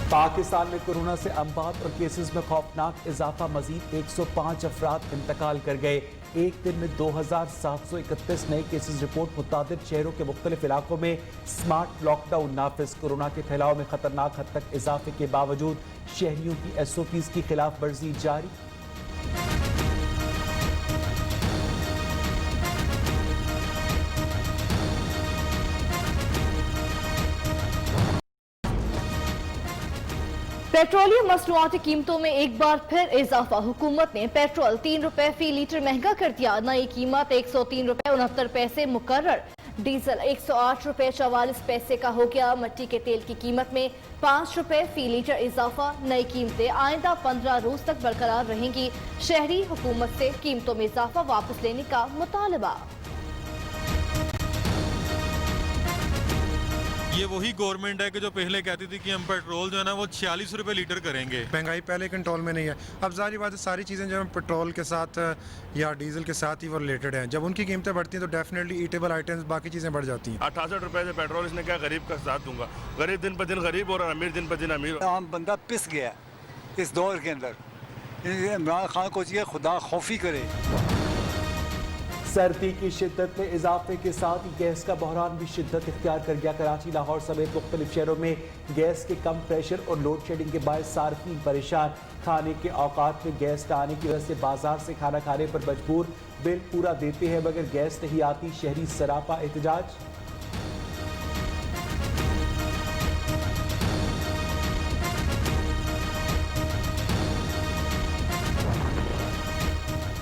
पाकिस्तान में कोरोना से अमवात और केसेस में खौफनाक इजाफा, मजीद 105 अफराद इंतकाल कर गए। एक दिन में 2731 नए केसेस रिपोर्ट। मुतादिद शहरों के मुख्तलिफ इलाकों में स्मार्ट लॉकडाउन नाफिज। कोरोना के फैलाव में खतरनाक हद तक इजाफे के बावजूद शहरियों की SOPs की खिलाफ वर्जी जारी। पेट्रोलियम मसनूआत की कीमतों में एक बार फिर इजाफा। हुकूमत ने पेट्रोल 3 रुपए फी लीटर महंगा कर दिया। नई कीमत 103 रुपए 69 पैसे मुकर्रर। डीजल 108 रुपए 44 पैसे का हो गया। मिट्टी के तेल की कीमत में 5 रुपए फी लीटर इजाफा। नई कीमतें आइंदा 15 रोज तक बरकरार रहेंगी। शहरी हुकूमत से कीमतों में इजाफा वापस लेने का मुतालबा। ये वही गवर्नमेंट है कि जो पहले कहती थी कि हम पेट्रोल जो है ना वो 46 रुपए लीटर करेंगे। महंगाई पहले कंट्रोल में नहीं है। अब जाहिर बात है सारी चीज़ें जो है पेट्रोल के साथ या डीजल के साथ ही वो रिलेटेड हैं। जब उनकी कीमतें बढ़ती हैं तो डेफिनेटली ईटेबल आइटम्स बाकी चीज़ें बढ़ जाती हैं। 68 रुपए से पेट्रोल इसने क्या गरीब का साथ दूंगा। गरीब दिन पर दिन गरीब और अमीर दिन पर दिन अमीर। आम बंदा पिस गया इस दौर के अंदर। इमरान खान को चाहिए खुदा खौफी करे। सर्दी की शिद्दत में इजाफे के साथ ही गैस का बहरान भी शिद्दत इख्तियार कर गया। कराची, लाहौर समेत मुख्तलिफ शहरों में गैस के कम प्रेशर और लोड शेडिंग के बायस सार्फिन परेशान। खाने के औकात में गैस न आने की वजह से बाजार से खाना खाने पर मजबूर। बिल पूरा देते हैं मगर गैस नहीं आती। शहरी सरापा एहतजाज।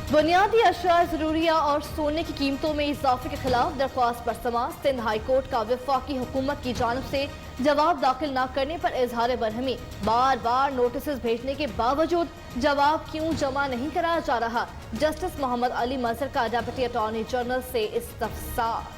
बुनियादी अशिया जरूरिया और सोने की कीमतों में इजाफे के खिलाफ दरख्वास्त पर समाअत। सिंध हाई कोर्ट का वफाकी हुकूमत की जानिब से जवाब दाखिल न करने पर इजहार बरहमी। बार बार नोटिस भेजने के बावजूद जवाब क्यों जमा नहीं कराया जा रहा। जस्टिस मोहम्मद अली मंजर का डिप्टी अटॉर्नी जनरल से इस्तफसार।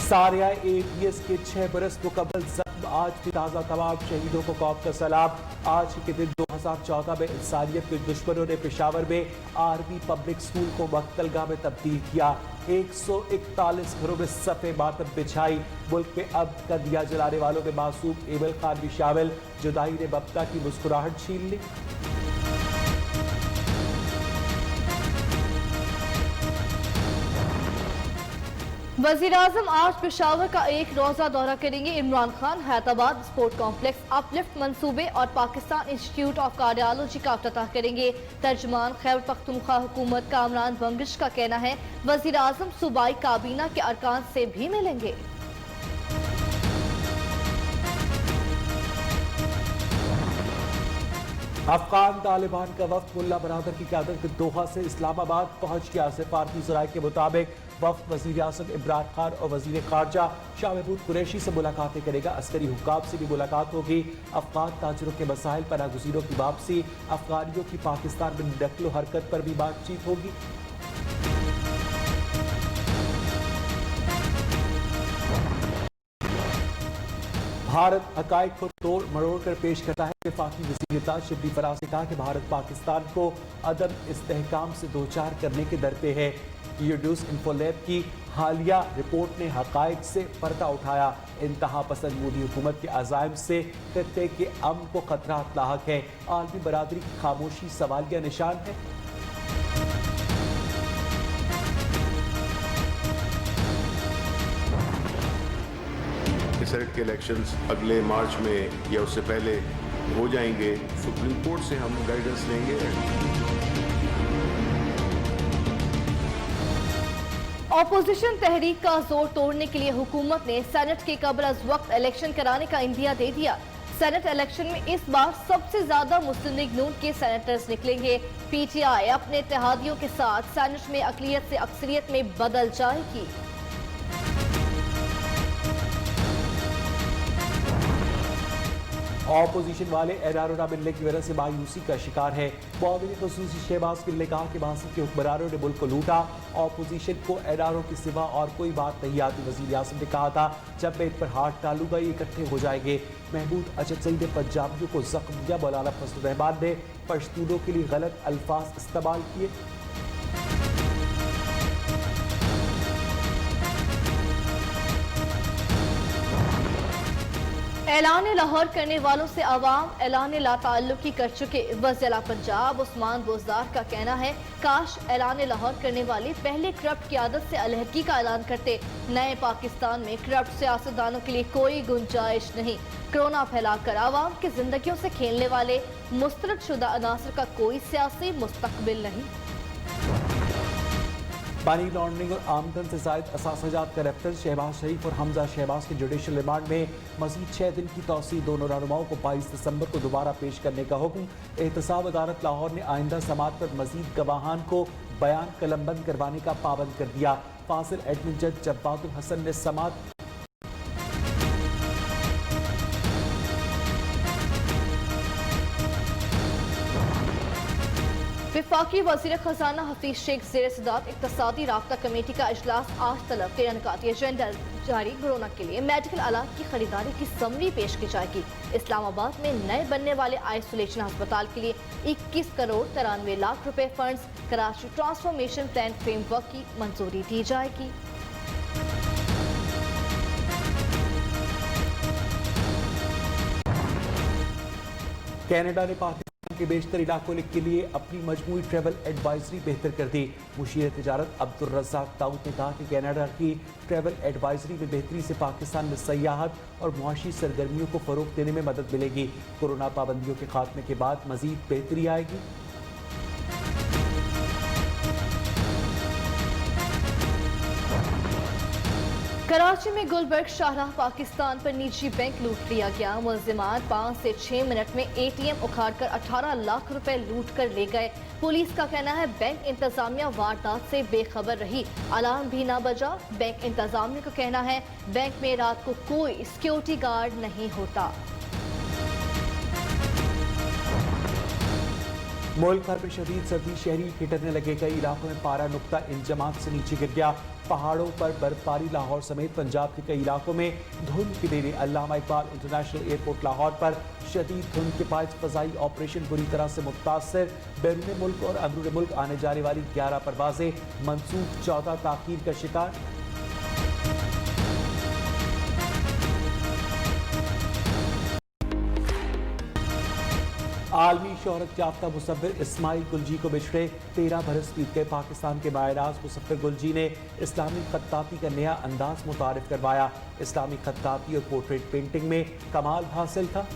सारिया APS के 6 बरस मुकम्मल जख्म। आज भी ताज़ा तमाम शहीदों को कौम का सलाम। आज के दिन 2014 में इंसानियत के दुश्मनों ने पेशावर में आर्मी पब्लिक स्कूल को मक्तलगाह में तब्दील किया। 141 घरों में सफ़े मातम बिछाई। मुल्क में अब का दिया जलाने वालों में मासूम एमल खान भी शामिल। जुदाई ने ममता की मुस्कुराहट छीन ली। वज़ीर-ए-आज़म आज पेशावर का एक रोजा दौरा करेंगे। Imran Khan Hyderabad sport complex, uplift मंसूबे और पाकिस्तान इंस्टीट्यूट ऑफ कार्डियोलॉजी का अफ्ताह करेंगे। तर्जमान खैबर पख्तूनख्वा हुकूमत कामरान बंगिश का कहना है वज़ीर-ए-आज़म सूबाई काबीना के अरकान से भी मिलेंगे। अफगान तालिबान का वफ्द मुल्ला बरादर की क़यादत में दोहा से इस्लामाबाद पहुंच गया। सिफारती ज़राए के मुताबिक वफ्द वज़ीर-ए-आज़म इमरान खान और वज़ीर ख़ारजा शाह महमूद कुरैशी से मुलाकातें करेगा। अस्करी हुक्काम से भी मुलाकात होगी। अफगान ताजरों के मसाइल, पनागुज़ीरों की वापसी, अफगानियों की पाकिस्तान में नकलो हरकत पर भी बातचीत होगी। भारत हक़ाइक़ को तोड़ मरोड़ कर पेश करता है। वफाकी वज़ीर शिबली फराज ने कहा कि भारत पाकिस्तान को अदम इस्तेहकाम से दोचार करने के दर पे है। यूड्यूस इन्फोलैब की हालिया रिपोर्ट ने हक़ाइक़ से पर्दा उठाया। इंतहा पसंद मोदी हुकूमत के अज़ाइम से खित्ते के अमन को खतरात लाहक है। आलमी बरादरी की खामोशी सवालिया निशान है। सेनेट के इलेक्शंस अगले मार्च में या उससे पहले हो जाएंगे। सुप्रीम कोर्ट से हम गाइडेंस लेंगे। ऑपोजिशन तहरीक का जोर तोड़ने के लिए हुकूमत ने सेनेट के कबल अज वक्त इलेक्शन कराने का इंदिया दे दिया। सेनेट इलेक्शन में इस बार सबसे ज्यादा मुस्लिम लीग नून के सेनेटर्स निकलेंगे। PTI अपने इत्तेहादियों के साथ सेनेट में अकलियत से अक्सरियत में बदल जाएगी। ऑपोजिशन वाले एनआरओ न मिलने की वजह से मायूसी का शिकार है। मुआविन खसूसी शहबाज गिल ने कहा कि महासद के हुक्मरानों ने मुल्क को लूटा। ऑपोजिशन को एनआरओ के सिवा और कोई बात नहीं आती। वज़ीर-ए-आज़म ने कहा था जब मैं इन पर हाथ डालूंगा ये इकट्ठे हो जाएंगे। महमूद अजद ने पंजाबियों को जख्म दिया। मौलाना फजल रहमान ने पश्तूनों के लिए गलत अल्फाज इस्तेमाल किए। ऐलान लाहौर करने वालों से अवाम ऐलान ला ताल्लुकी कर चुके। वज़ीर पंजाब उस्मान बोजदार का कहना है, काश ऐलान लाहौर करने वाले पहले करप्ट क़यादत से अलहदगी का ऐलान करते। नए पाकिस्तान में करप्ट सियासतदानों के लिए कोई गुंजाइश नहीं। कोरोना फैलाकर आवाम की जिंदगियों से खेलने वाले मुस्तरद शुदा अनासर का कोई सियासी मुस्तकबिल नहीं। मनी लॉन्ड्रिंग और आमदन से जायद असासजात का रफ्तर शहबाज शरीफ और हमजा शहबाज के जुडिशल रिमांड में मजीद 6 दिन की तौसीह। दोनों रहनुमाओं को 22 दिसंबर को दोबारा पेश करने का हुक्म। एहतसाब अदालत लाहौर ने आइंदा समात पर मजीद गवाहान को बयान कलमबंद करवाने का पाबंद कर दिया। फासिल एडमिन जज जब्बातुल हसन ने समात वफाकी वज़ीर खजाना हफीज शेख ज़ेर सदारत इक़्तिसादी राब्ता कमेटी का इजलास आज तलब के इनकाती एजेंडा जारी। कोरोना के लिए मेडिकल आलात की खरीदारी की समरी पेश की जाएगी। इस्लामाबाद में नए बनने वाले आइसोलेशन अस्पताल के लिए 21 करोड़ 93 लाख रुपए funds. Karachi transformation plan framework की मंजूरी दी जाएगी। कनाडा ने पाकिस्तान के बेशतर इलाकों के लिए अपनी मजमूई ट्रैवल एडवाइजरी बेहतर कर दी। मुशीर तिजारत अब्दुल रज़ाक दाऊद ने कहा कि कनाडा की ट्रैवल एडवाइजरी में बेहतरी से पाकिस्तान में सयाहत और मुआशी सरगर्मियों को फ़रोग़ देने में मदद मिलेगी। कोरोना पाबंदियों के खात्मे के बाद मजीद बेहतरी आएगी। कराची में गुलबर्ग शाहराह पाकिस्तान पर निजी बैंक लूट लिया गया। मुलजिमान 5 से 6 मिनट में ATM उखाड़कर 18 लाख रुपए लूट कर ले गए। पुलिस का कहना है बैंक इंतजामिया वारदात से बेखबर रही, अलार्म भी ना बजा। बैंक इंतजामिया का कहना है बैंक में रात को कोई सिक्योरिटी गार्ड नहीं होता। मुल्क भर में शदीद सर्दी शहरी हिटरने लगे। कई इलाकों में पारा नुक्ता इंजमात से नीचे गिर गया। पहाड़ों पर बर्फबारी। लाहौर समेत पंजाब के कई इलाकों में धुंध की देरी। अल्लामा इकबाल इंटरनेशनल एयरपोर्ट लाहौर पर शदीद धुंध के बायस फ़ज़ाई ऑपरेशन बुरी तरह से मुतासर। बैरून मुल्क और अंदरून मुल्क आने जाने वाली 11 परवाजें मनसूख, 14 ताख़ीर का शिकार। आलमी शोहरत याफ्ता मुसव्विर इस्माइल गुलजी को बिछड़े 13 बरस बीत गए। पाकिस्तान के मायराज मुसव्विर गुलजी ने इस्लामी खत्ताती का नया अंदाज मुतारिफ करवाया। इस्लामी खत्ताती और पोर्ट्रेट पेंटिंग में कमाल हासिल था।